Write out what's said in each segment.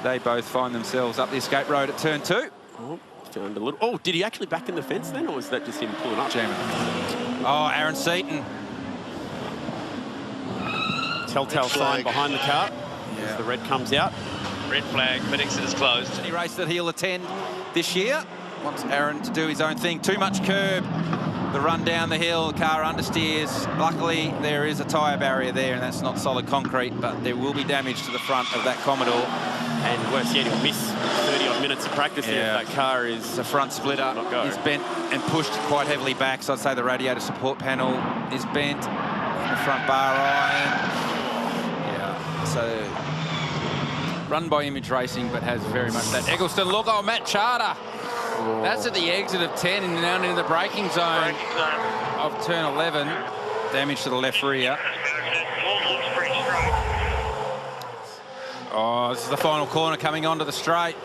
they both find themselves up the escape road at turn 2. Oh, found a little. Oh, did he actually back in the fence then, or was that just him pulling up? Jamming. Oh, Aaron Seaton. Telltale sign behind the car. Yeah. As the red comes out. Red flag, but exit is closed. Any race that he'll attend this year wants Aaron to do his own thing. Too much curb. The run down the hill, the car understeers. Luckily, there is a tyre barrier there, and that's not solid concrete, but there will be damage to the front of that Commodore. And worse yet, he'll miss 30-odd minutes of practice here. That car is... The front splitter is bent and pushed quite heavily back, so I'd say the radiator support panel is bent. The front bar iron. Yeah, so... Run by Image Racing, but has very much that Eggleston look. Oh, Matt Charter. Oh. That's at the exit of 10 and down into the braking zone of turn 11. Damage to the left rear. Oh, this is the final corner coming onto the straight.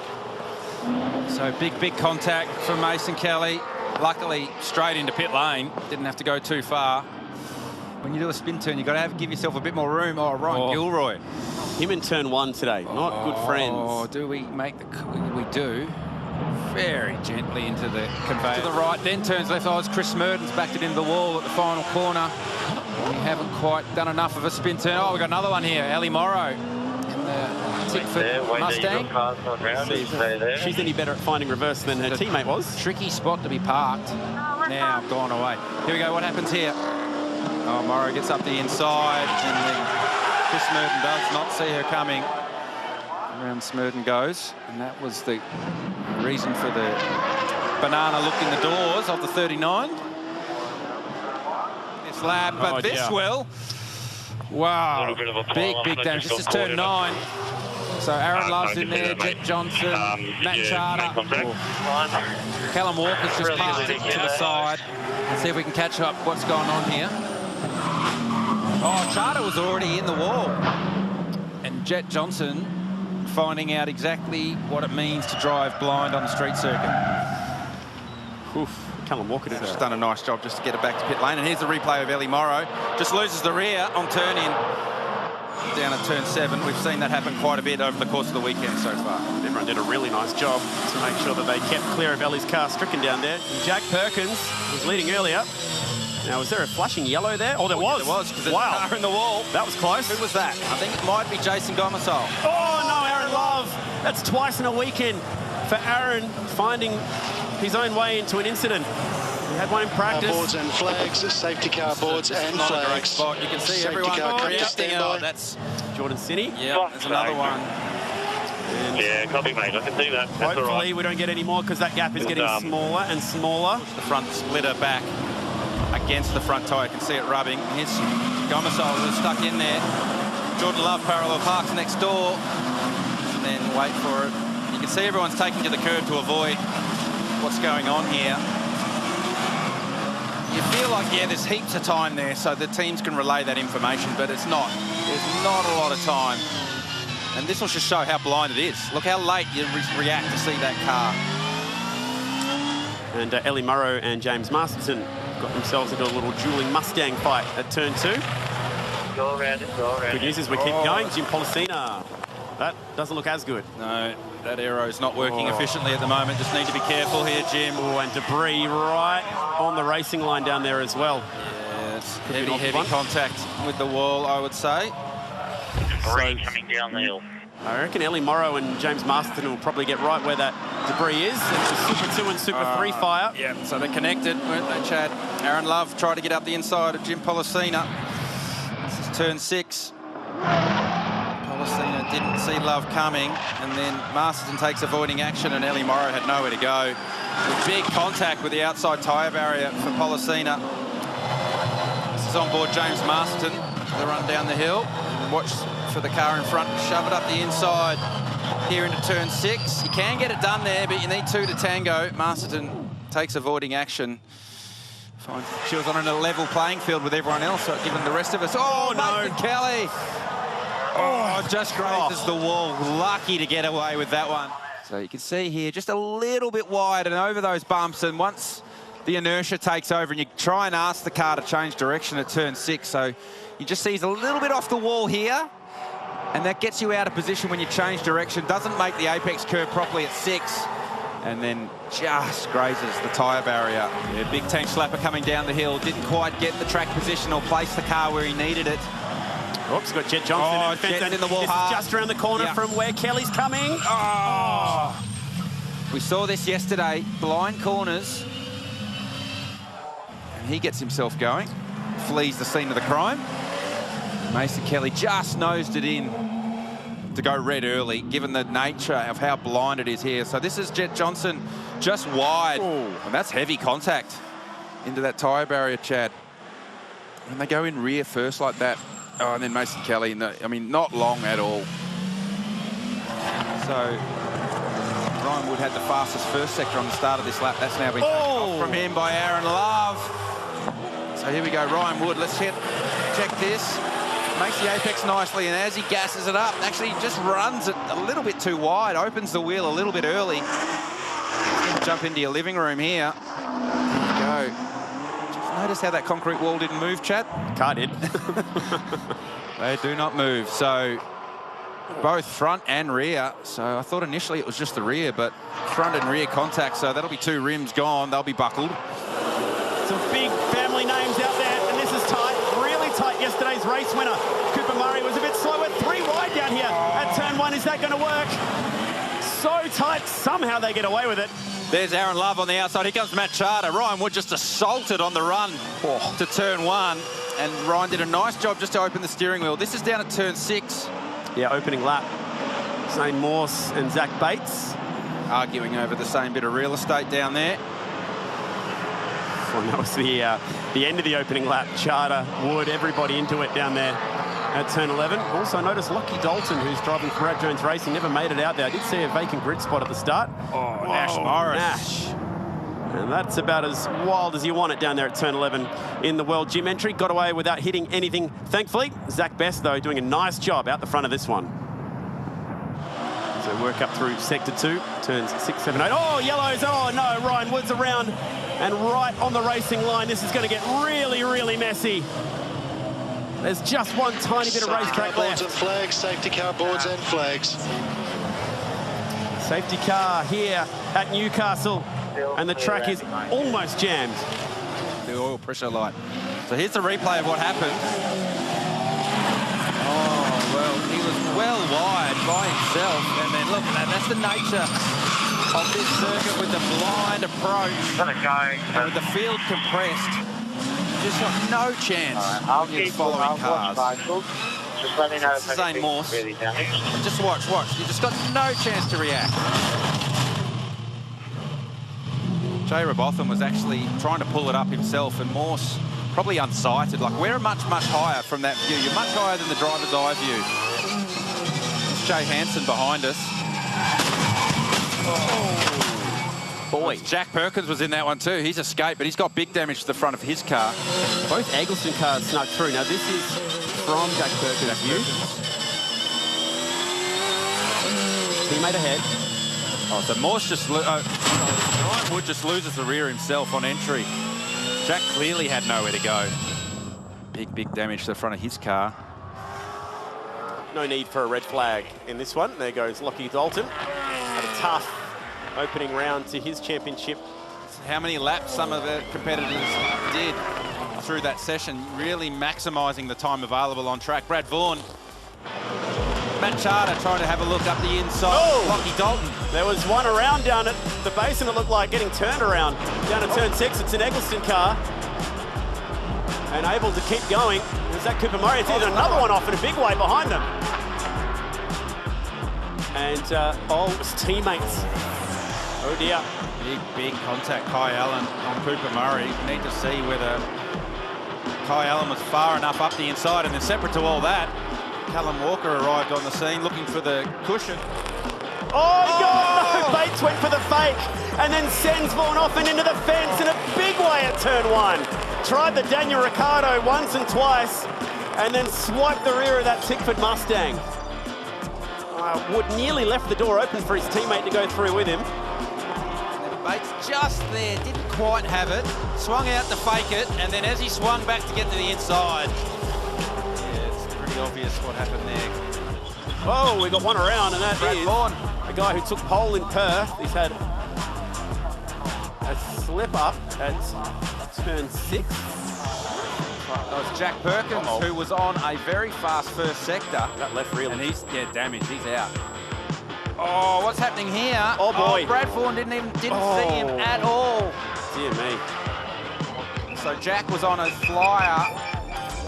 So big contact from Mason Kelly. Luckily, straight into pit lane. Didn't have to go too far. When you do a spin turn, you've got to give yourself a bit more room. Oh, Ryan Gilroy. Him in turn 1 today. Not good friends. Oh, do we make the... We do. Very gently into the conveyor. To the right, then turns left. Oh, it's Chris Smurden's backed it into the wall at the final corner. We haven't quite done enough of a spin turn. Oh, we've got another one here. Ellie Morrow in the Tickford Mustang. She's any better at finding reverse than her teammate was. Tricky spot to be parked. Now gone away. Here we go. What happens here? Oh, Morrow gets up the inside, and then Chris Smurden does not see her coming. Around Smurden goes, and that was the reason for the banana look in the doors of the 39. This lap, but this will. Wow, big damage. This is turn 9. So Aaron Love's in there, Jet Johnson, Matt Charter. Callum Walker's just parked it to the side. Let's see if we can catch up what's going on here. Oh, Charter was already in the wall. And Jet Johnson finding out exactly what it means to drive blind on the street circuit. Oof, Callum Walker has done a nice job just to get it back to pit lane. And here's the replay of Ellie Morrow. Just loses the rear on turn-in down at turn 7. We've seen that happen quite a bit over the course of the weekend so far. Everyone did a really nice job to make sure that they kept clear of Ellie's car stricken down there. And Jack Perkins was leading earlier. Now, was there a flashing yellow there? Oh, there was. There was, because there's a car in the wall. That was close. Who was that? I think it might be Jason Gomersall. Oh, no, Aaron Love. That's twice in a weekend for Aaron, finding his own way into an incident. He had one in practice. Boards and flags, safety car boards and flags. Not a great spot. You can see safety everyone reacting. Oh, that's Jordan Sinney. Yeah, there's another one. Yeah, copy, mate. I can see that. That's hopefully all right. We don't get any more because that gap is getting smaller and smaller. Push the front splitter back against the front tyre. You can see it rubbing. Here's Gomersall who's stuck in there. Jordan Love parallel parks next door. And then wait for it. You can see everyone's taking to the curb to avoid what's going on here. You feel like, yeah, there's heaps of time there so the teams can relay that information, but it's not. There's not a lot of time. And this will just show how blind it is. Look how late you react to see that car. And Ellie Morrow and James Masterson got themselves into a little dueling Mustang fight at turn 2. Go around it, go around. Good news is we keep going. Jim Policina. That doesn't look as good. No, that aero's not working efficiently at the moment. Just need to be careful here, Jim. Oh, and debris right on the racing line down there as well. Yeah, it's heavy contact with the wall, I would say. Debris coming down the hill. I reckon Ellie Morrow and James Masterton will probably get right where that debris is. It's the Super 2 and Super 3 fire. Yeah, so they're connected, weren't they, Chad? Aaron Love tried to get up the inside of Jim Policina. This is turn 6. Policina didn't see Love coming, and then Masterton takes avoiding action, and Ellie Morrow had nowhere to go. With big contact with the outside tyre barrier for Policina. This is on board James Masterton. They run down the hill. Watch for the car in front, shove it up the inside here into turn 6. You can get it done there, but you need 2 to tango. Masterton takes avoiding action. She was on a level playing field with everyone else, so given the rest of us. Oh, no, Nathan Kelly. Oh, just grazes the wall. Lucky to get away with that one. So you can see here, just a little bit wide and over those bumps, and once the inertia takes over and you try and ask the car to change direction at turn 6, so you just see he's a little bit off the wall here. and that gets you out of position when you change direction. Doesn't make the apex curve properly at 6, and then just grazes the tyre barrier. Yeah, big tank slapper coming down the hill. Didn't quite get the track position or place the car where he needed it. Oops, got Jet Johnson in the Jet's in the wall this hard. is just around the corner from where Kelly's coming. Oh. We saw this yesterday, blind corners. And he gets himself going, flees the scene of the crime. Mason Kelly just nosed it in to go red early, given the nature of how blind it is here. So this is Jet Johnson just wide. Ooh. And that's heavy contact into that tyre barrier, Chad. When they go in rear first like that, oh, and then Mason Kelly, I mean, not long at all. So Ryan Wood had the fastest first sector on the start of this lap. That's now been taken off from him by Aaron Love. So here we go, Ryan Wood. Let's check this. Makes the apex nicely, and as he gasses it up, actually just runs it a little bit too wide, opens the wheel a little bit early. Jump into your living room here. There you go. Just notice how that concrete wall didn't move, Chad? Car did. They do not move. So both front and rear. So I thought initially it was just the rear, but front and rear contact. So that'll be 2 rims gone. They'll be buckled. Some big family names out there, and this is tight, really tight. Yesterday's race winner, Cooper Murray, was a bit slower, 3 wide down here at turn 1. Is that going to work? So tight, somehow they get away with it. There's Aaron Love on the outside. Here comes Matt Charter. Ryan Wood just assaulted on the run to turn 1. And Ryan did a nice job just to open the steering wheel. This is down at turn 6. Yeah, opening lap. Zane Morse and Zach Bates arguing over the same bit of real estate down there. Well, that was the end of the opening lap. Charter, Wood, everybody into it down there at turn 11. Also notice Lockie Dalton, who's driving for Brad Jones Racing, never made it out there. I did see a vacant grid spot at the start. Oh, Nash Morris. Nash. And that's about as wild as you want it down there at turn 11 in the World Gym entry. Got away without hitting anything, thankfully. Zach Best, though, doing a nice job out the front of this one. So work up through sector 2, turns 6, 7, 8. Oh, yellows. Oh, no. Ryan Wood's around and right on the racing line. This is going to get really, really messy. There's just one tiny bit of racetrack left. Boards and flags, safety car boards and flags. Safety car here at Newcastle, and the track is almost jammed. The oil pressure light. So here's the replay of what happened. Oh, well, he was well wide by himself. And then look at that, that's the nature of this circuit with the blind approach. And with the field compressed. Just got no chance against following cars. Just let me know if Zane Morse. really damaged. Just watch. You just got no chance to react. Jay Robotham was actually trying to pull it up himself, and Morse probably unsighted. Like, we're much higher from that view. You're much higher than the driver's eye view. It's Jay Hansen behind us. Oh. Boy. Jack Perkins was in that one too. He's escaped, but he's got big damage to the front of his car. Both Eggleston cars snuck through. Now, this is from Jack Perkins' view. Teammate ahead. Oh, so Morse just... Ryan Wood just loses the rear himself on entry. Jack clearly had nowhere to go. Big damage to the front of his car. No need for a red flag in this one. There goes Lockie Dalton. Had a tough opening round to his championship. How many laps some of the competitors did through that session, really maximising the time available on track. Brad Vaughan, Matt Charter trying to have a look up the inside. Oh! Lockie Dalton. There was one around down at the base, and it looked like getting turned around. Down at turn 6, it's an Eggleston car. And able to keep going. Is that Cooper Murray? It's either another one off in a big way behind them. And his teammates. Oh dear. Big contact, Kai Allen on Cooper Murray. Need to see whether Kai Allen was far enough up the inside. And then separate to all that, Callum Walker arrived on the scene looking for the cushion. Oh, God, no! Bates went for the fake and then sends Vaughan off and into the fence in a big way at turn 1. Tried the Daniel Ricciardo once and twice and then swiped the rear of that Tickford Mustang. Wood nearly left the door open for his teammate to go through with him. Bates just there, didn't quite have it, swung out to fake it, and then as he swung back to get to the inside, yeah, it's pretty obvious what happened there. Oh, we got one around, and that Brad is Vaughan. a guy who took pole in Perth. He's had a slip up at turn 6. That was Jack Perkins, who was on a very fast first sector. That left real. And he's, damaged. He's out. Oh, what's happening here? Oh, boy. Brad Vaughan didn't see him at all. Dear me. So Jack was on a flyer.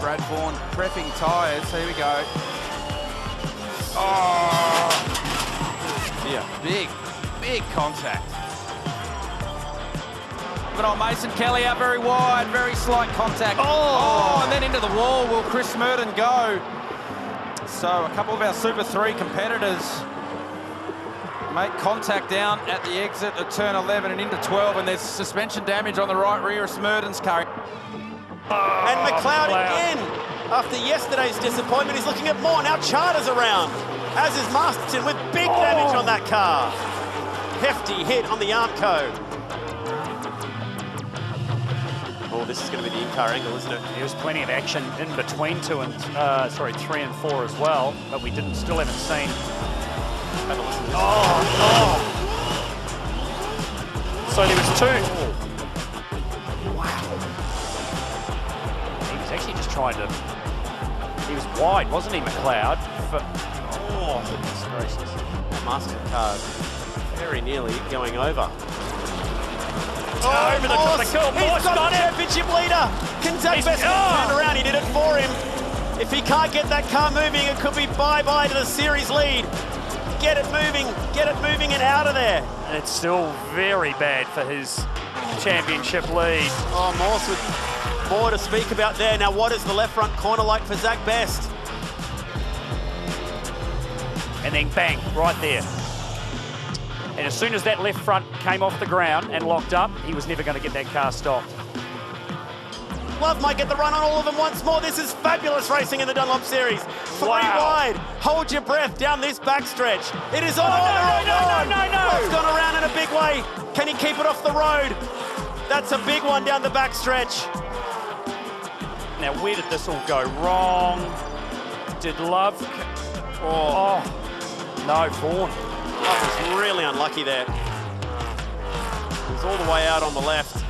Brad Vaughan prepping tyres. Here we go. Oh, Yeah. big contact. Good old Mason Kelly out very wide, very slight contact. Oh, and then into the wall will Chris Merton go. So a couple of our Super 3 competitors make contact down at the exit of turn 11 and into 12, and there's suspension damage on the right rear of Smurden's car. And McLeod again, after yesterday's disappointment, he's looking at more. Now Charter's around, as is Masterton, with big damage on that car. Hefty hit on the Armco. Oh, this is going to be the in-car angle, isn't it? There was plenty of action in between 3 and 4 as well, but we still haven't seen. Have a listen to this. Oh. So there was 2. Wow. He was actually just trying to. He was wide, wasn't he, McLeod? Oh, goodness gracious. Masterton car very nearly going over. Over the top of the goal. He's got a championship leader. Can Zach Best turn around? He did it for him. If he can't get that car moving, it could be bye-bye to the series lead. Get it moving and out of there. And it's still very bad for his championship lead. Oh, Morse with more to speak about there. Now, what is the left front corner like for Zach Best? And then bang, right there. And as soon as that left front came off the ground and locked up, he was never going to get that car stopped. Love might get the run on all of them once more. This is fabulous racing in the Dunlop Series. 3 wide. Hold your breath down this backstretch. It is on. No. It's gone around in a big way. Can he keep it off the road? That's a big one down the backstretch. Now, where did this all go wrong? Did Love... Oh, no, Vaughan. Love was really unlucky there. He's all the way out on the left.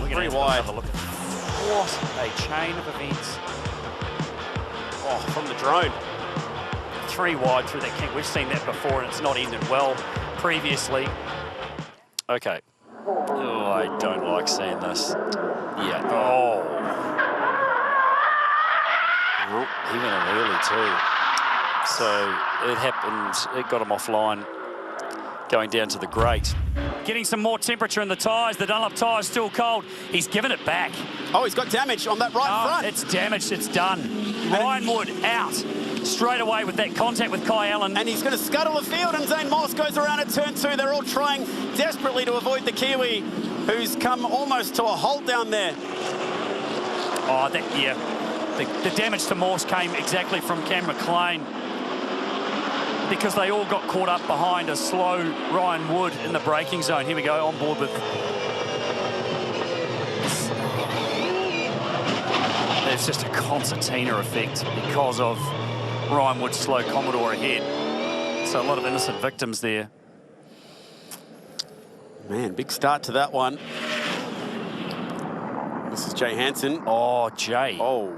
Very wide. Have a look. What a chain of events. Oh, from the drone. 3 wide through that kink. We've seen that before, and it's not ended well previously. Okay. Oh, I don't like seeing this. Yeah. Oh. He went in early too. So it happened, it got him offline, going down to the grate. Getting some more temperature in the tyres. The Dunlop tyre's still cold. He's given it back. Oh, he's got damage on that right front. It's damaged, it's done. Ryan Wood out straight away with that contact with Kai Allen. And he's going to scuttle the field, and Zane Moss goes around at turn 2. They're all trying desperately to avoid the Kiwi, who's come almost to a halt down there. Oh, yeah. The damage to Morse came exactly from Cam McLean, because they all got caught up behind a slow Ryan Wood in the braking zone. Here we go, on board with... It's just a concertina effect because of Ryan Wood's slow Commodore ahead. So a lot of innocent victims there. Man, big start to that one. This is Jay Hansen. Oh, Jay. Oh.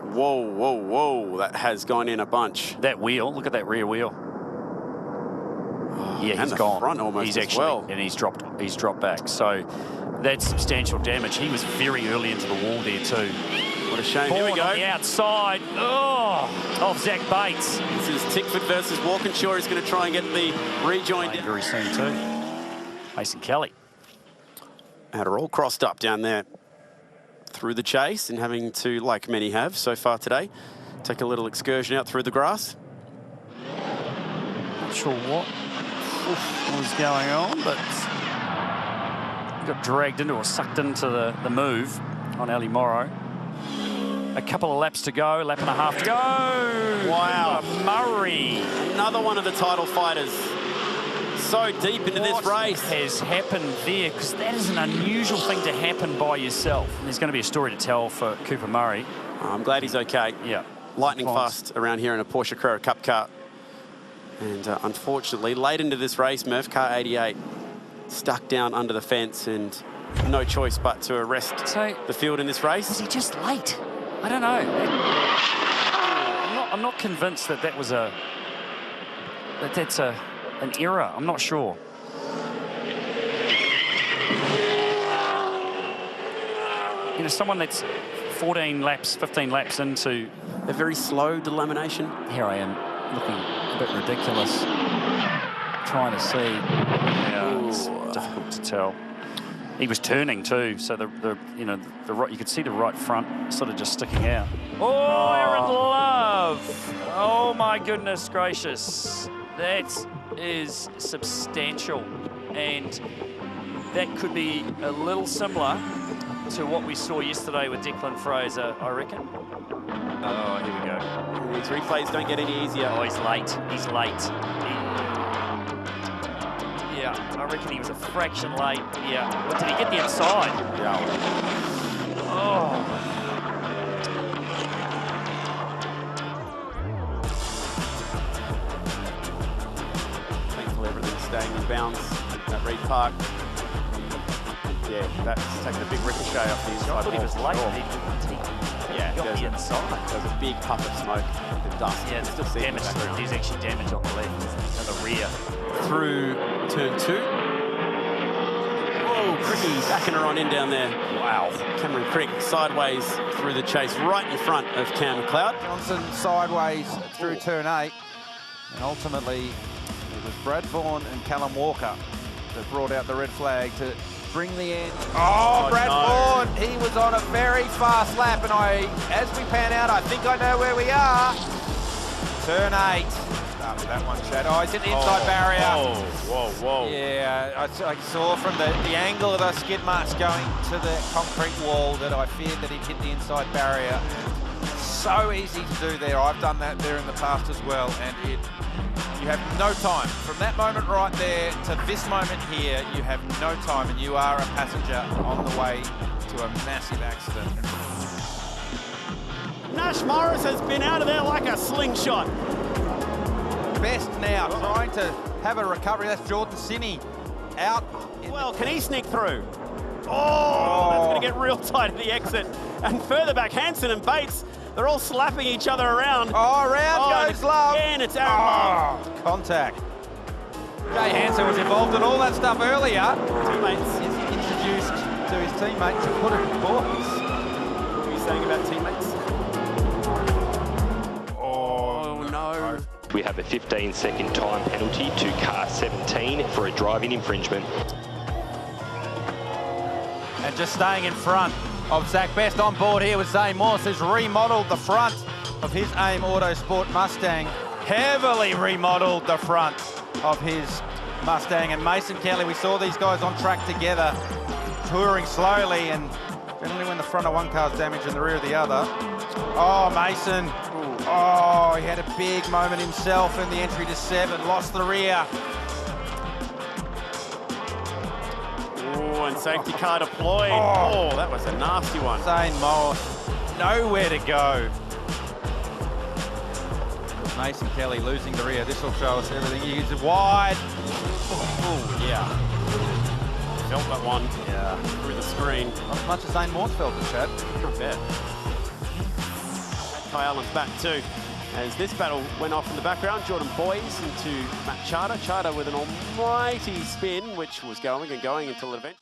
Whoa. That has gone in a bunch. That wheel, look at that rear wheel. Yeah, and he's gone. Front almost he's as actually, well. And he's dropped back. So that's substantial damage. He was very early into the wall there too. What a shame. Born Here we go. On the outside of Zach Bates. This is Tickford versus Walkinshaw. He's going to try and get the rejoin down. Very soon too. Mason Kelly. Had her all crossed up down there through the chase, and having to, like many have so far today, take a little excursion out through the grass. Not sure what was going on, but got dragged into or sucked into the move on Ali Morrow. A couple of laps to go, lap and a half to go. Wow. Murray. Another one of the title fighters. So deep into this race. What has happened there? Because that is an unusual thing to happen by yourself. And there's going to be a story to tell for Cooper Murray. I'm glad he's okay. Yeah. lightning fast around here in a Porsche Carrera Cup car. And unfortunately, late into this race, Murph, car 88, stuck down under the fence and no choice but to arrest the field in this race. Was he just late? I don't know. I'm not convinced that that was that's an error. I'm not sure. You know, someone that's 14 laps, 15 laps into a very slow delamination. Here I am, looking a bit ridiculous, trying to see. Yeah, it's difficult to tell. He was turning too, so you could see the right front sort of just sticking out. Oh, Aaron Love! Oh my goodness gracious, that is substantial, and that could be a little similar to what we saw yesterday with Declan Fraser, I reckon. Oh, here we go. These replays don't get any easier. Oh, he's late. He's late. Yeah, I reckon he was a fraction late. Yeah. But did he get the inside? Yeah. Oh. Thankfully, everything's staying in bounds at Reed Park. Yeah, that's taking a big ricochet off the inside. I thought he was late. Yeah, got the inside. There's a big puff of smoke and dust. Yeah, still see damage. There's actually damage on the left and the rear. Through turn 2. Whoa, Cricky backing her on in down there. Wow. Cameron Crick sideways through the chase right in front of Cam McLeod. Johnson sideways through turn 8. And ultimately, it was Brad Vaughan and Callum Walker that brought out the red flag to bring the end. Oh, Brad Vaughan, he was on a very fast lap, and as we pan out, I think I know where we are. Turn 8. Start with that one, Chad. Oh, he's hit the inside barrier. Whoa. Yeah, I saw from the angle of the skid marks going to the concrete wall that I feared that he'd hit the inside barrier. So easy to do there. I've done that there in the past as well, and you have no time. From that moment right there to this moment here, you have no time, and you are a passenger on the way to a massive accident. Nash Morris has been out of there like a slingshot. Best now, trying to have a recovery. That's Jordan Sinney out. Well, can he sneak through? Oh, that's going to get real tight at the exit. And further back, Hansen and Bates, they're all slapping each other around. Oh, around goes Love. Again, it's Aaron Love. Contact. Jay Hansen was involved in all that stuff earlier. Teammates. He's introduced to his teammates to put it in boys. What are you saying about teammates? Oh, no. We have a 15-second time penalty to car 17 for a driving infringement. And just staying in front of Zach Best on board here with Zane Morse, who's remodelled the front of his AIM Autosport Mustang. Heavily remodelled the front of his Mustang. And Mason Kelly, we saw these guys on track together, touring slowly, and generally when the front of one car's damaged and the rear of the other. Oh, Mason. Oh, he had a big moment himself in the entry to 7, lost the rear. Oh, and safety car deployed. Oh, that was a nasty one. Zane Morse, nowhere to go. Mason Kelly losing the rear. This will show us everything. He's wide. Oh, yeah. Felt that one. Yeah. Through the screen. Not as much as Zane Morse felt it, Chad. Not bad. Kai Allen's back too. As this battle went off in the background, Jordan Boys into Matt Charter. Charter with an almighty spin, which was going and going until it eventually